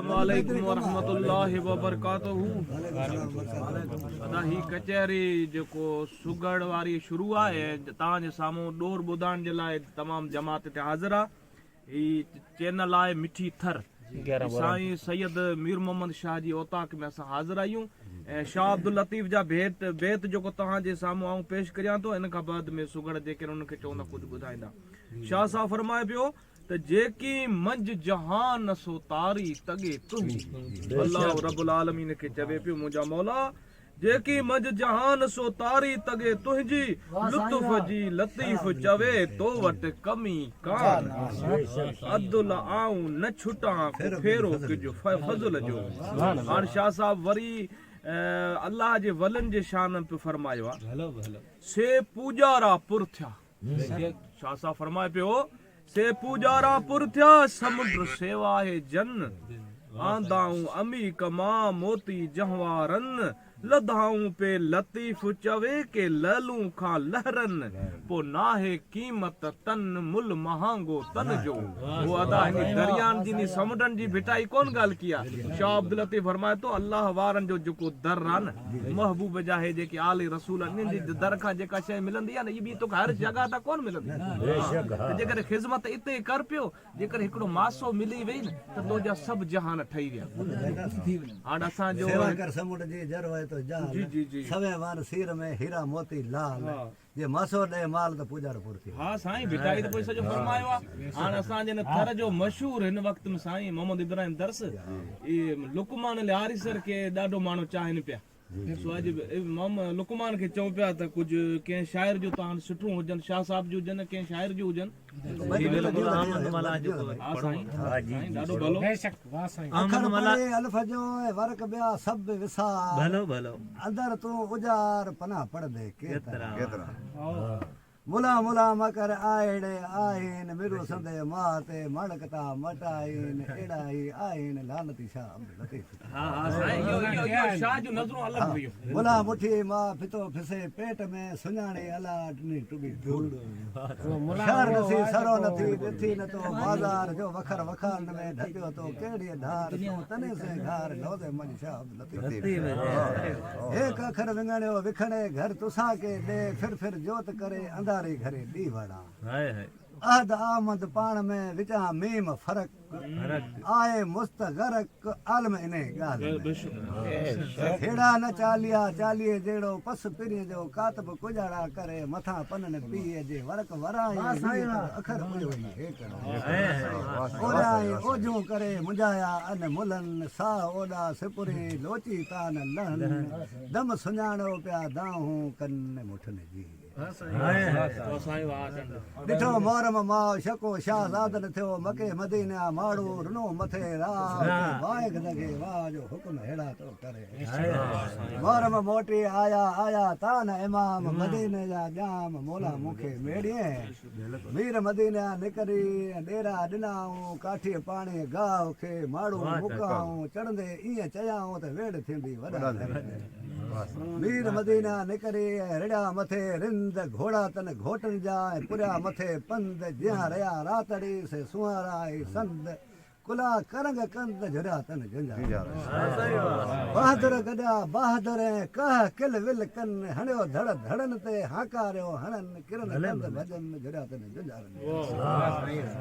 अस्सलामु अलैकुम व रहमतुल्लाहि व बरकातहू। ही कचहरी जेको सुगड़ वारी शुरू आहे तव्हांजे साम्हूं ॾोर ॿुधाइण जे लाइ तमामु जमात ते हाज़िर आहे। ही चैनल आहे मिठी थर। साईं सैयद मीर मोहम्मद शाह जी औताक में असां हाज़िर आहियूं ऐं शाह अब्दुल लतीफ़ जा बेत जेको तव्हांजे साम्हूं आऊं पेश करियां थो। इन खां बाद में सुगड़ जेके उनखे चवंदा कुझु ॿुधाईंदा। शाह साहब फरमाए पियो त जेकी मंझ जहान सो तारी तगे तुंहिंजी। अल्लाह रब्बुल आलमीन खे चवे पियो मुंहिंजा मौला जेकी मंझ जहान सो तारी तगे तुंहिंजी लुत्फ जी लतीफ़ चवे तो वटि कमी कान अब्दुल आऊं न छुटा फेरो किजो फज़ल जो। हाणे शाह साहब वरी अल्लाह जे वलन जे शान पे फरमायो आहे से पूजारा पुर थिया। शाह साहब फरमाए पियो से पूजारा पुर थिया समुद्र सेवा है जन आंदाऊं अमी कमा मोती जहवारन लधाऊं पे लतीफ चवे के ललूं खां लहरन पो नाहे कीमत तन मुल महांगो तन जो। वो अदा हिन दरियान जी नी समुंडन जी भिटाई कोन ॻाल्हि की आहे। शाह अब्दुल लतीफ़ फरमाए तो अल्लाह वारन जो जेको दर आहे न महबूब जा हे जेके आले रसूल इन जी दर खां जेका शइ मिलंदी आहे न ई बि तोखे हर जगह त कोन मिलंदी। जेकर ख़िदमत इते कर पियो जेकर हिकिड़ो मासो मिली वई न त तुंहिंजा सभु जहान ठही विया। हाणे असांजो समुंड जी जर तो जी जी जी सवे वार सिर में हीरा मोती लाल जे मसो दे माल तो पूजा पुर थी। हां साईं भिटाई तो पोइ सॼो फरमायो आहे। हाणे असांजे न थर जो मशहूर हिन वक़्त में साईं मोहम्मद इब्राहिम दर्स ई लुकमान लारिसर के ॾाढो माण्हू चाहिनि पिया। सो अॼु लुकमान खे चऊं पिया त कुझु कंहिं शाइर जो तव्हां सुठो हुजनि शाह साहब जो हुजनि कंहिं शाइर जो हुजनि। अल्फ जो वर्क ॿिया सभु विसार अंदर तूं उजार पना पढ़ दे केतिरा मुला मुला मकर आएड़े आहिन मिरो संदे माते मड़कता मटाइन एड़ाई आहिन लानती शाह अब्दुल लतीफ़। शाह जो नज़रों अलग हुई मुला मुठी मां फितो फिसे पेट में सुञाणे अला नी टुबी धूल शहर नसी सरो नथी ॾिठी न तो बाज़ार जो वखर वखान में ढकियो तो केड़ी धार तो तने से घार लोदे मन शाह अब्दुल लतीफ़। एक अखर विंगणियो विखणे घर तुसा के दे फिर जोत करे अंधारी घरे दी वड़ा अहद आमद पाण में विचा मीम फरक आए मुस्तगरक आलम इने गाल हेड़ा न चालिया चालिए जेड़ो पस पिरी जो कातब कुजाड़ा करे मथा पनन पीए जे वरक वराई अखर हुई ओराई ओजू करे मुंजाया अन मुलन सा ओडा सिपुरी लोची तान लहन दम सुञाणो पिया दाहूं कन मुठन जी। ॾिठो मोरम माओ शको शाहज़ादन थियो मके मदीना माड़ू रुनो मथे वाइग लगे वाह जो हुक्म हेड़ा तो करे मोरम मोटी आया आया तान इमाम मदीने जा जाम मोला मुखे मेड़िए मीर मदीना निकरी डेरा ॾिनाऊं काठी पाणी गांव खे माड़ू मुकाऊं चढ़ंदे ईअं चयाऊं त वेड़ थींदी वॾा मीर मदीना निकरी रिड़ा मथे रिंद घोड़ा तन घोटन जाए पुरिया मथे पंद जिया रया रातड़ी से सुहाराई संद कुला करंग कंद झुरिया तन जंजा बहादुर गदा बहादुर कह किल विल कन हणियो धड़ धड़न ते हाकारियो हणन किरन कंद भजन झुरिया तन जंजा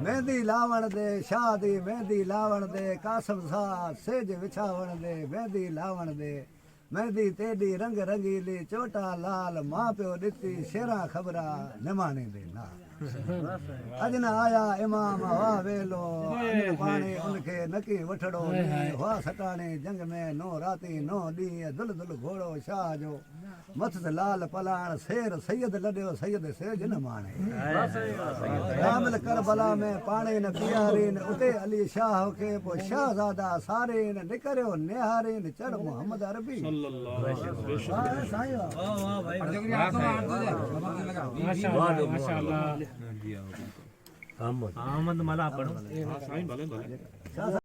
मेहंदी लावण दे शादी मेहंदी लावण दे कासम सा सेज विछावण दे मेहंदी लावण दे मेहंदी तेडी रंग रंगीली चोटा लाल मां पियो ॾिठी शेरा ख़बरा निमाणे दे ना अॼु न आया इमाम वाह वेलो पाणी उनखे नकी वठड़ो वाह सटाणे जंग में नो राती नो ॾींहं दुल दुल घोड़ो शाह जो मथ ते लाल पलाण शेर सैयद लॾियो सैयद सेज न माणे कामिल करबला में पाणी न पीआरीन उते अली शाह खे पोइ शाहज़ादा सारीन निकरियो निहारीन चढ़ मोहम्मद अरबी अहमद मला पढ़ो साईं भले भले